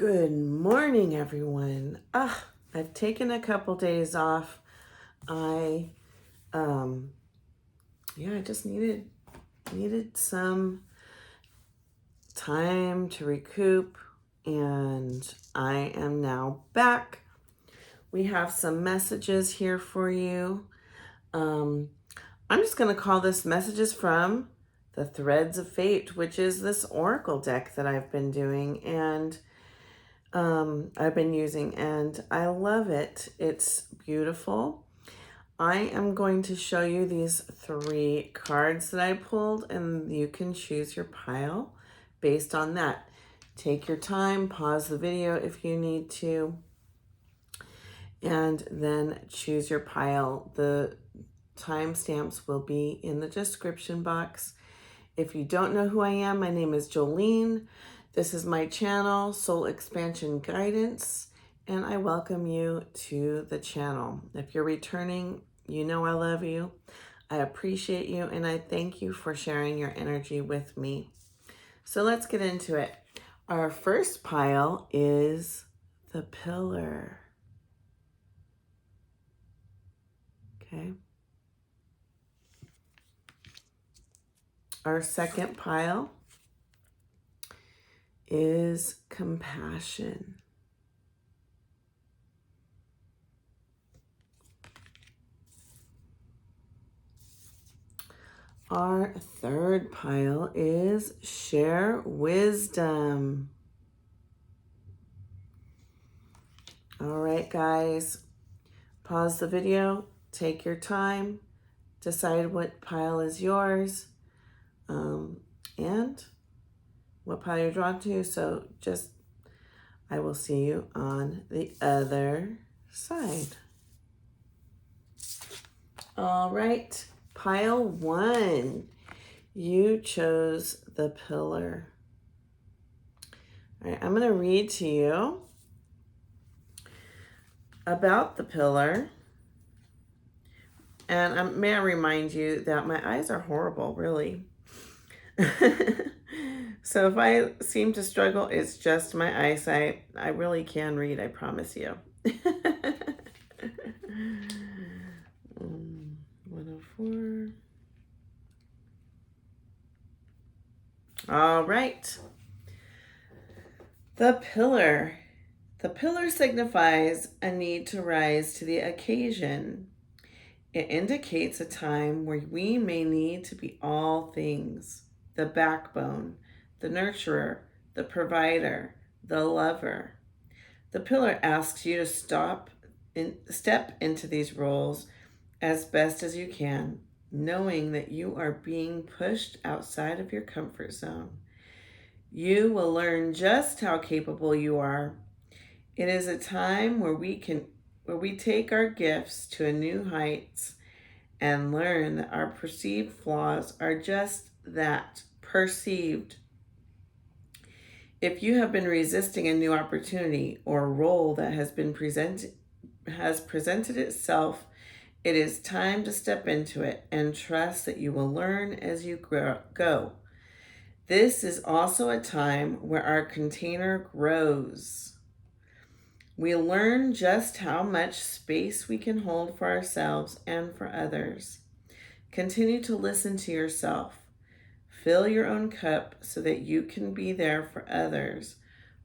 Good morning, everyone. I've taken a couple days off. I I just needed some time to recoup, and I am now back. We have some messages here for you. I'm just going to call this Messages from the Threads of Fate, which is this oracle deck that I've been doing, and I've been using, and I love it. It's beautiful. I am going to show you these 3 cards that I pulled, and you can choose your pile based on that. Take your time, pause the video if you need to, and then choose your pile. The timestamps will be in the description box. If you don't know who I am, my name is Jolene. This is my channel, Soul Expansion Guidance, and I welcome you to the channel. If you're returning, you know I love you. I appreciate you, and I thank you for sharing your energy with me. So let's get into it. Our first pile is the Pillar. Okay. Our second pile is Compassion. Our third pile is Share Wisdom. All right, guys, pause the video, take your time, decide what pile is yours, and what pile you're drawn to. So I will see you on the other side. All right, pile 1, you chose the Pillar. All right, I'm going to read to you about the Pillar. And may I remind you that my eyes are horrible, really. So if I seem to struggle, it's just my eyesight. I really can read, I promise you. 104. All right. The Pillar. The Pillar signifies a need to rise to the occasion. It indicates a time where we may need to be all things: the backbone, the nurturer, the provider, the lover. The Pillar asks you to step into these roles as best as you can, knowing that you are being pushed outside of your comfort zone. You will learn just how capable you are. It is a time where we take our gifts to a new heights and learn that our perceived flaws are just that, perceived. If you have been resisting a new opportunity or role that has presented itself, it is time to step into it and trust that you will learn as you go. This is also a time where our container grows. We learn just how much space we can hold for ourselves and for others. Continue to listen to yourself. Fill your own cup so that you can be there for others,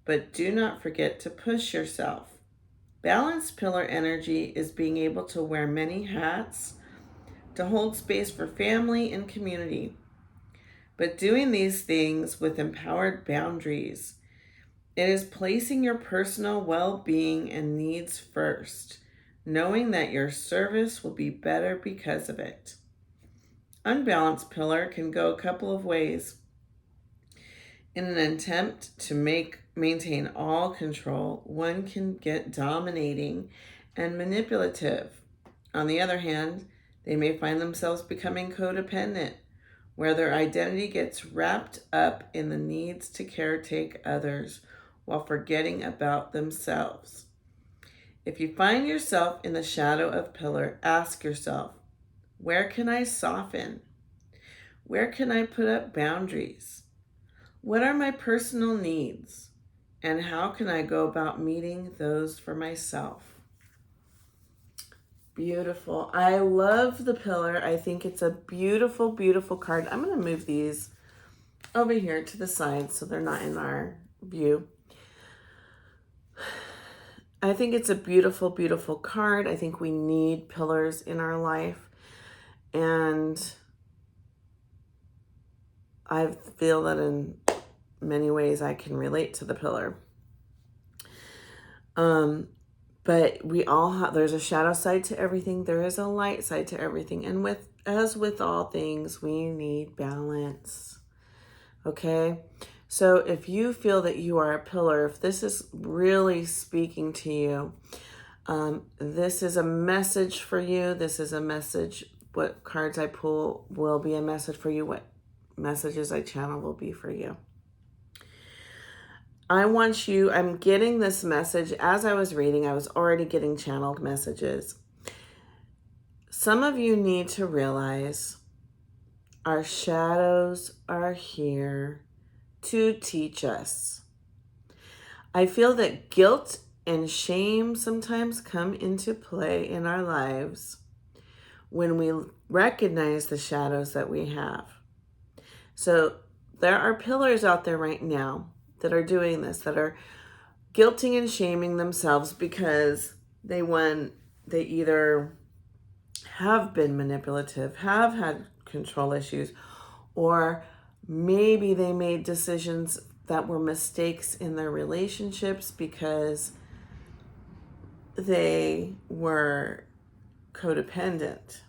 but do not forget to push yourself. Balanced Pillar energy is being able to wear many hats to hold space for family and community, but doing these things with empowered boundaries. It is placing your personal well-being and needs first, knowing that your service will be better because of it. Unbalanced Pillar can go a couple of ways. In an attempt to maintain all control, one can get dominating and manipulative. On the other hand, they may find themselves becoming codependent, where their identity gets wrapped up in the needs to caretake others while forgetting about themselves. If you find yourself in the shadow of Pillar, ask yourself, where can I soften? Where can I put up boundaries? What are my personal needs? And how can I go about meeting those for myself? Beautiful. I love the pillar. I think it's a beautiful, beautiful card. I'm going to move these over here to the side so they're not in our view. I think it's a beautiful, beautiful card. I think we need pillars in our life. And I feel that in many ways I can relate to the pillar. But we all have, there's a shadow side to everything. There is a light side to everything. And as with all things, we need balance. Okay? So if you feel that you are a pillar, if this is really speaking to you, this is a message for you. This is a message. What cards I pull will be a message for you. What messages I channel will be for you. I'm getting this message. As I was reading, I was already getting channeled messages. Some of you need to realize our shadows are here to teach us. I feel that guilt and shame sometimes come into play in our lives when we recognize the shadows that we have. So there are pillars out there right now that are doing this, that are guilting and shaming themselves because they either have been manipulative, have had control issues, or maybe they made decisions that were mistakes in their relationships because they were codependent.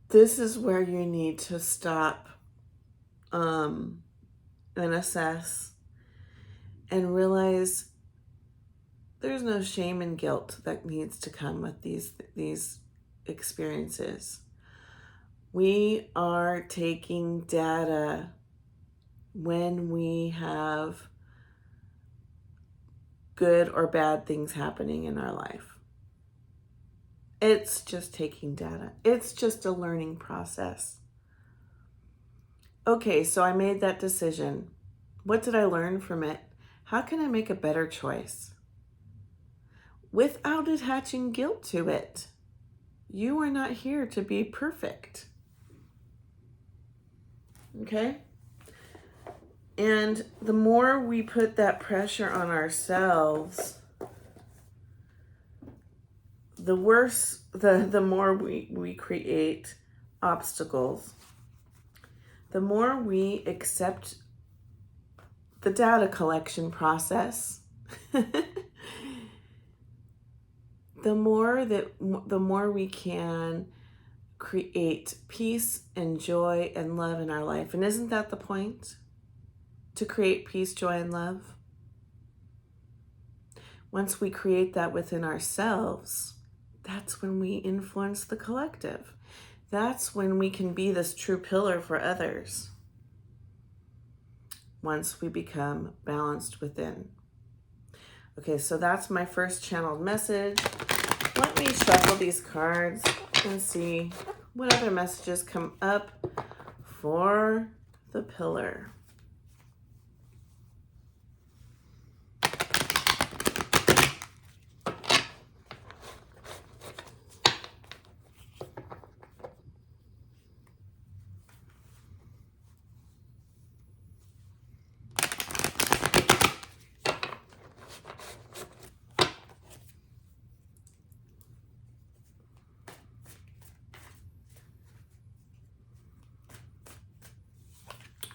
This is where you need to stop and assess and realize there's no shame and guilt that needs to come with these experiences. We are taking data when we have good or bad things happening in our life. It's just taking data. It's just a learning process. Okay, so I made that decision. What did I learn from it? How can I make a better choice without attaching guilt to it? You are not here to be perfect. Okay? And the more we put that pressure on ourselves, the worse, the more we create obstacles. The more we accept the data collection process, the more we can create peace and joy and love in our life. And isn't that the point? To create peace, joy, and love? Once we create that within ourselves, that's when we influence the collective. That's when we can be this true pillar for others. Once we become balanced within. Okay, so that's my first channeled message. Let me shuffle these cards and see what other messages come up for the pillar.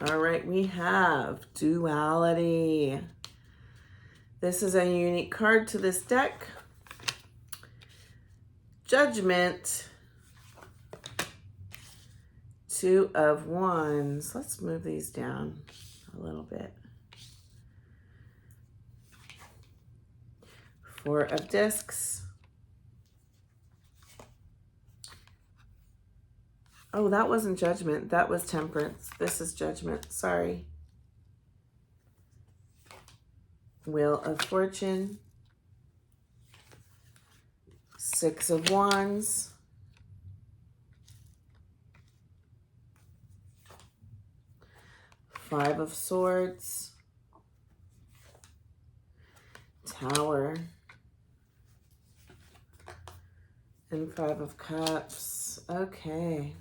All right, we have duality. This is a unique card to this deck. Judgment. Two of Wands. Let's move these down a little bit. Four of Discs. Oh, that wasn't Judgment. That was Temperance. This is Judgment. Sorry. Wheel of Fortune. Six of Wands. Five of Swords, Tower, and Five of Cups. Okay.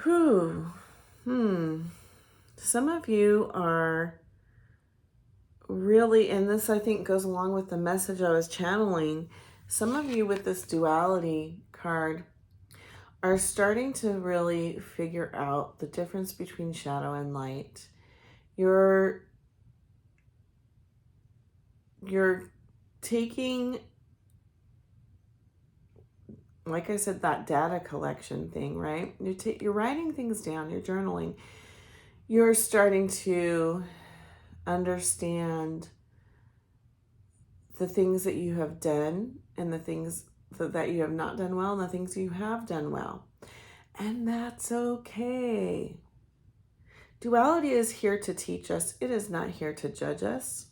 Whew. Some of you are really, and this I think goes along with the message I was channeling, some of you with this duality card are starting to really figure out the difference between shadow and light. You're taking, like I said, that data collection thing, right? You're writing things down, you're journaling. You're starting to understand the things that you have done and the things that you have not done well and the things you have done well. And that's okay. Duality is here to teach us. It is not here to judge us.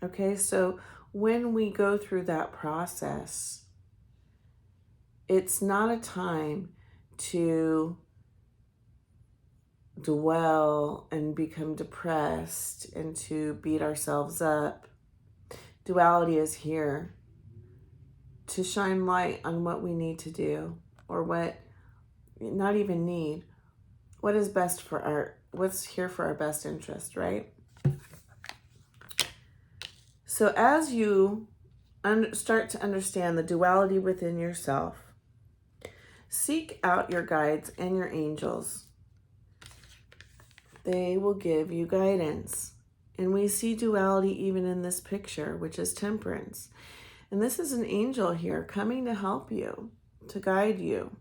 Okay, so when we go through that process, it's not a time to dwell and become depressed and to beat ourselves up. Duality is here to shine light on what we need to do, or what, not even need, what is best for what's here for our best interest, right? So as you start to understand the duality within yourself, seek out your guides and your angels. They will give you guidance. And we see duality even in this picture, which is Temperance. And this is an angel here coming to help you, to guide you,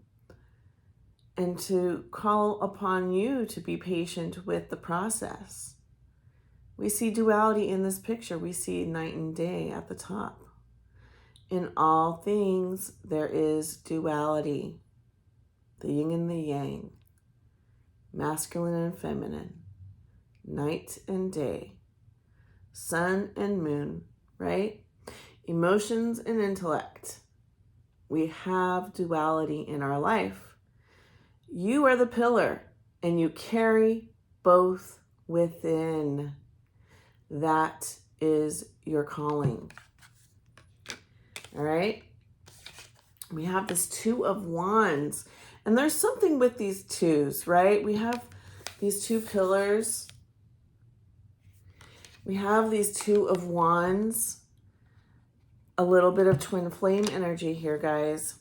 and to call upon you to be patient with the process. We see duality in this picture. We see night and day at the top. In all things, there is duality. The yin and the yang, masculine and feminine, night and day, sun and moon, right? Emotions and intellect. We have duality in our life. You are the pillar, and you carry both within. That is your calling. All right? We have this Two of Wands, and there's something with these twos, right? We have these two pillars. We have these Two of Wands. A little bit of twin flame energy here, guys.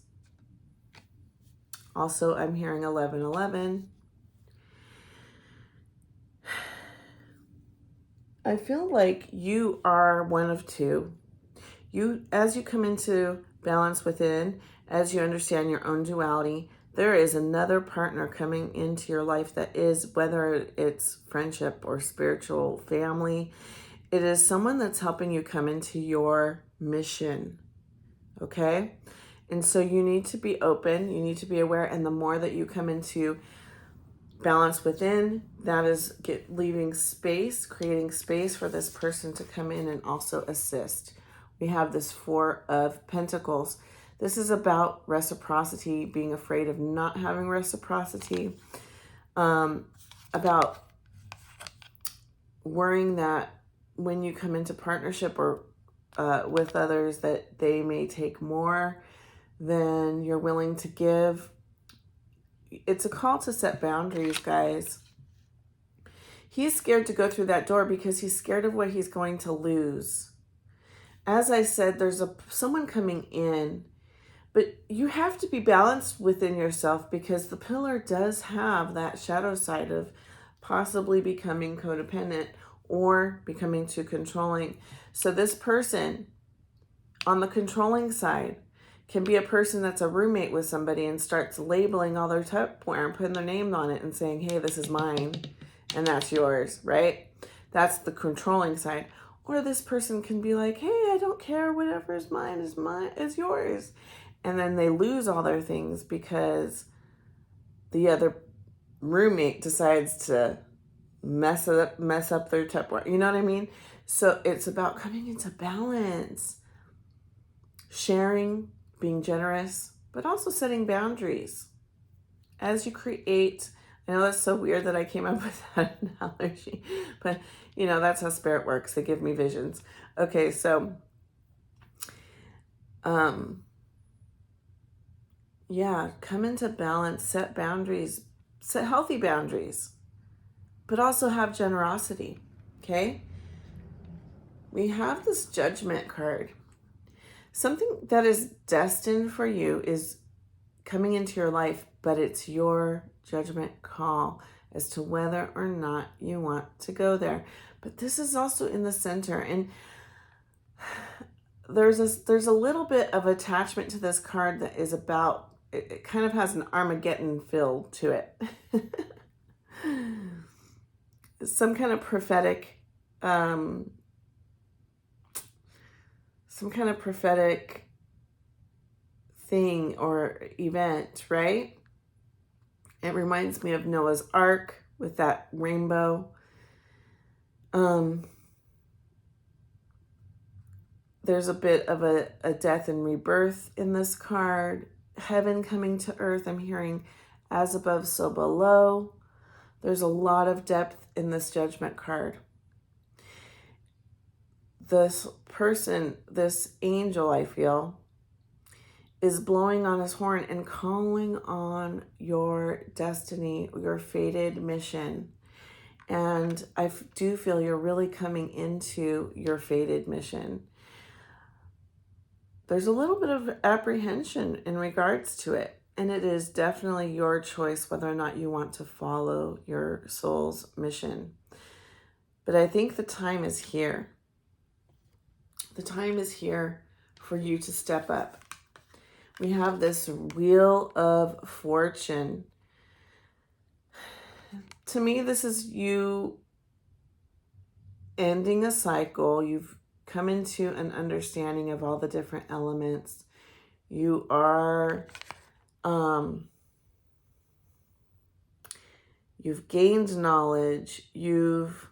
Also, I'm hearing 1111. I feel like you are one of two. As you come into balance within, as you understand your own duality, there is another partner coming into your life that is, whether it's friendship or spiritual family, it is someone that's helping you come into your mission, okay? And so you need to be open, you need to be aware, and the more that you come into balance within, that is leaving space, creating space for this person to come in and also assist. We have this Four of Pentacles. This is about reciprocity, being afraid of not having reciprocity, about worrying that when you come into partnership or with others that they may take more than you're willing to give. It's a call to set boundaries, guys. He's scared to go through that door because he's scared of what he's going to lose. As I said, there's someone coming in, but you have to be balanced within yourself because the pillar does have that shadow side of possibly becoming codependent or becoming too controlling. So this person on the controlling side can be a person that's a roommate with somebody and starts labeling all their Tupperware and putting their name on it and saying, hey, this is mine and that's yours, right? That's the controlling side. Or this person can be like, hey, I don't care, whatever is mine is yours. And then they lose all their things because the other roommate decides to mess up their Tupperware. You know what I mean? So it's about coming into balance, sharing, being generous, but also setting boundaries as you create, I know that's so weird that I came up with that analogy, but you know, that's how spirit works. They give me visions. Okay, so, yeah, come into balance, set boundaries, set healthy boundaries, but also have generosity, okay? We have this Judgment card. Something that is destined for you is coming into your life, but it's your judgment call as to whether or not you want to go there. But this is also in the center, and there's a little bit of attachment to this card that is about, it kind of has an Armageddon feel to it. Some kind of prophetic thing or event, right? It reminds me of Noah's Ark with that rainbow. There's a bit of a death and rebirth in this card. Heaven coming to earth. I'm hearing as above, so below. There's a lot of depth in this Judgment card. This person, this angel, I feel, is blowing on his horn and calling on your destiny, your fated mission. And I do feel you're really coming into your fated mission. There's a little bit of apprehension in regards to it. And it is definitely your choice whether or not you want to follow your soul's mission. But I think the time is here. The time is here for you to step up. We have this Wheel of Fortune. To me, this is you ending a cycle. You've come into an understanding of all the different elements. You are, you've gained knowledge. You've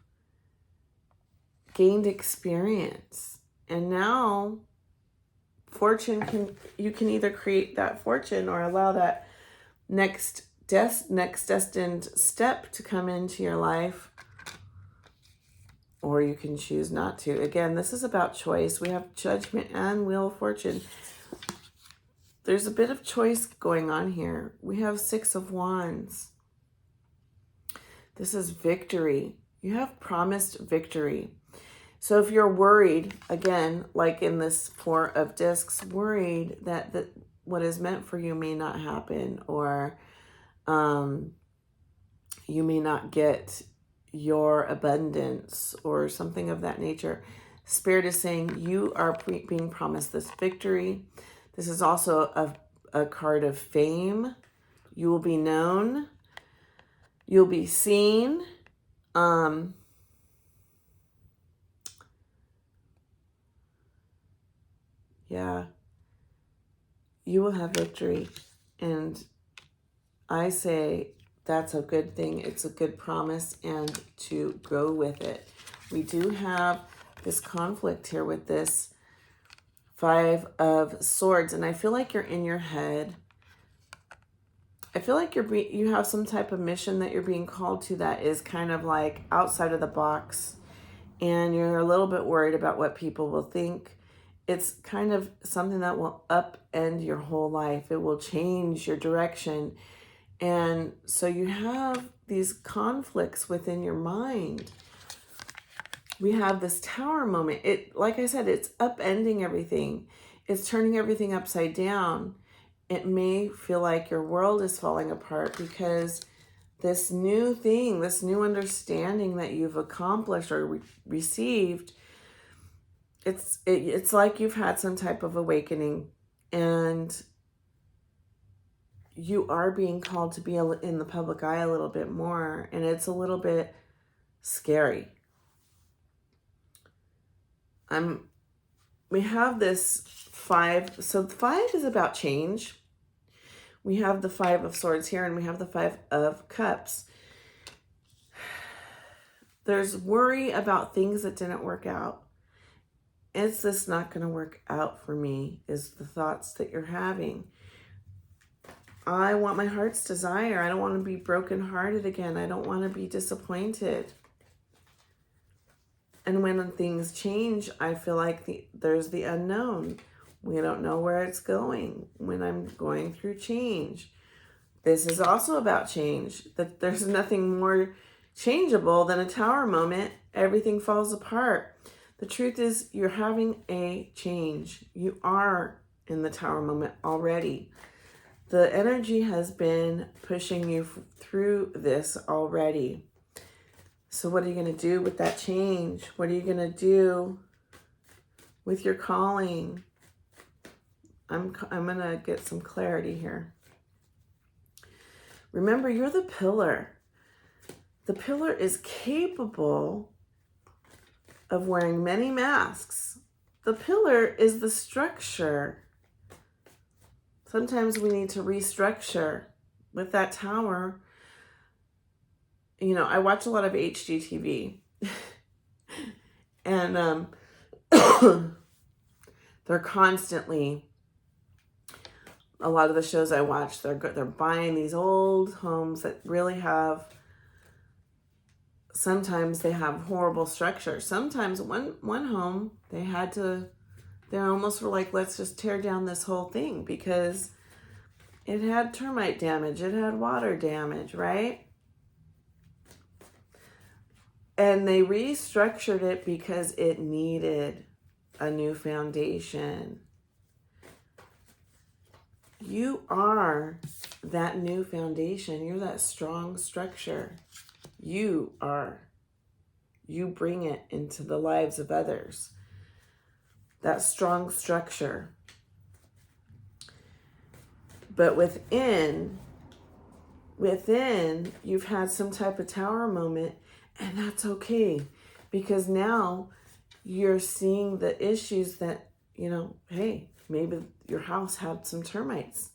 gained experience. And now you can either create that fortune or allow that next destined step to come into your life, or you can choose not to. Again, this is about choice. We have Judgment and Wheel of Fortune. There's a bit of choice going on here. We have Six of Wands. This is victory. You have promised victory. So if you're worried, again, like in this Four of Discs, worried that what is meant for you may not happen, or you may not get your abundance or something of that nature, Spirit is saying you are being promised this victory. This is also a card of fame. You will be known. You'll be seen. Yeah, you will have victory. And I say that's a good thing. It's a good promise, and to go with it. We do have this conflict here with this Five of Swords, and I feel like you're in your head. I feel like you have some type of mission that you're being called to that is kind of like outside of the box, and you're a little bit worried about what people will think. It's kind of something that will upend your whole life. It will change your direction. And so you have these conflicts within your mind. We have this Tower moment. Like I said, it's upending everything. It's turning everything upside down. It may feel like your world is falling apart because this new thing, this new understanding that you've accomplished or received, it's like you've had some type of awakening, and you are being called to be in the public eye a little bit more, and it's a little bit scary. We have this five. So 5 is about change. We have the Five of Swords here, and we have the Five of Cups. There's worry about things that didn't work out. Is this not going to work out for me? Is the thoughts that you're having. I want my heart's desire. I don't want to be brokenhearted again. I don't want to be disappointed. And when things change, I feel like there's the unknown. We don't know where it's going when I'm going through change. This is also about change, that there's nothing more changeable than a tower moment. Everything falls apart. The truth is you're having a change. You are in the tower moment already. The energy has been pushing you through this already. So what are you going to do with that change? What are you going to do with your calling? I'm going to get some clarity here. Remember, you're the pillar. The pillar is capable of wearing many masks. The pillar is the structure. Sometimes we need to restructure with that tower. You know, I watch a lot of HGTV and they're constantly, a lot of the shows I watch, they're buying these old homes that really have, sometimes they have horrible structure. Sometimes one home, they almost were like, let's just tear down this whole thing because it had termite damage, it had water damage, right? And they restructured it because it needed a new foundation. You are that new foundation. You're that strong structure. You are. You bring it into the lives of others. That strong structure. But within, you've had some type of tower moment. And that's okay, because now you're seeing the issues that, you know, hey, maybe your house had some termites.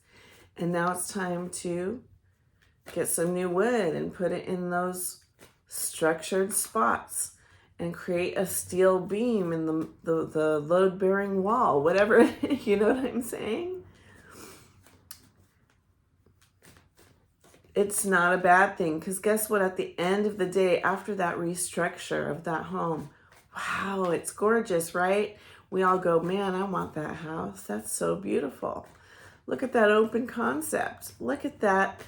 And now it's time to get some new wood and put it in those structured spots and create a steel beam in the load-bearing wall, whatever, you know what I'm saying? It's not a bad thing, because guess what? At the end of the day, after that restructure of that home, wow, it's gorgeous, right? We all go, man, I want that house. That's so beautiful. Look at that open concept. Look at that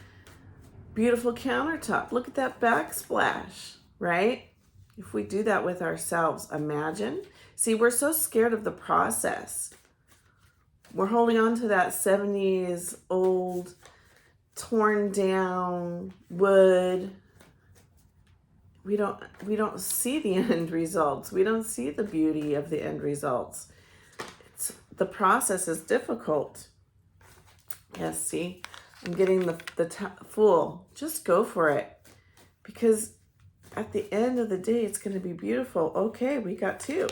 beautiful countertop. Look at that backsplash, right? If we do that with ourselves, imagine. See, we're so scared of the process. We're holding on to that 70s old torn down wood. We don't see the end results. We don't see the beauty of the end results. The process is difficult. Yes, see, I'm getting the Fool. Just go for it, because at the end of the day, it's going to be beautiful. Okay, we got 2.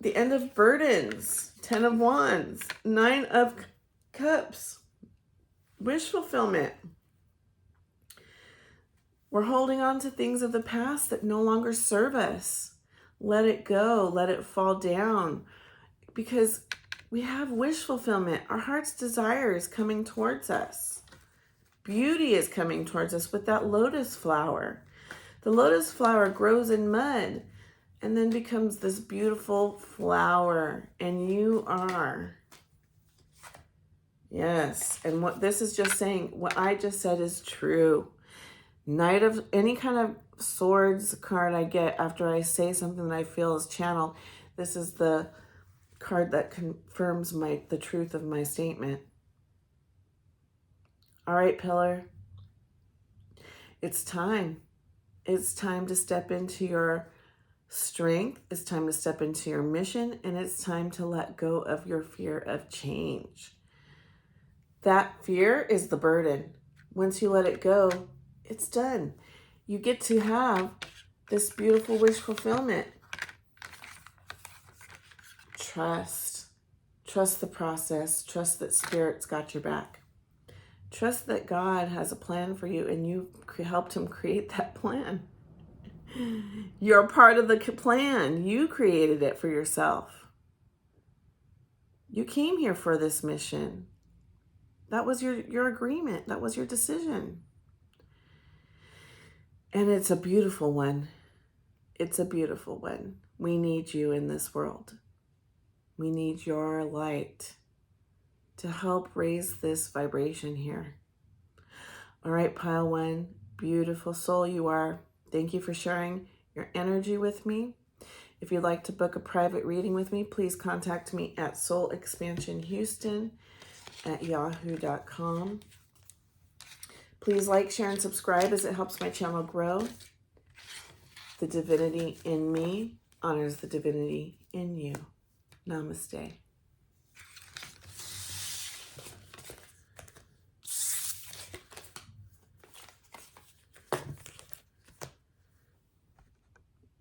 The end of burdens, 10 of Wands, 9 of Cups. Wish fulfillment. We're holding on to things of the past that no longer serve us. Let it go. Let it fall down. Because we have wish fulfillment. Our heart's desire is coming towards us. Beauty is coming towards us with that lotus flower. The lotus flower grows in mud and then becomes this beautiful flower. And you are. Yes, and what this is just saying, what I just said is true. Knight of any kind of swords card I get after I say something that I feel is channeled, this is the card that confirms the truth of my statement. All right, pillar. It's time. It's time to step into your strength. It's time to step into your mission, and it's time to let go of your fear of change. That fear is the burden. Once you let it go, it's done. You get to have this beautiful wish fulfillment. Trust. Trust the process. Trust that Spirit's got your back. Trust that God has a plan for you and you helped him create that plan. You're part of the plan. You created it for yourself. You came here for this mission. That was your agreement. That was your decision. And it's a beautiful one. It's a beautiful one. We need you in this world. We need your light to help raise this vibration here. All right, pile one, beautiful soul you are. Thank you for sharing your energy with me. If you'd like to book a private reading with me, please contact me at soulexpansionhouston@yahoo.com. Please like, share, and subscribe as it helps my channel grow. The divinity in me honors the divinity in you. Namaste.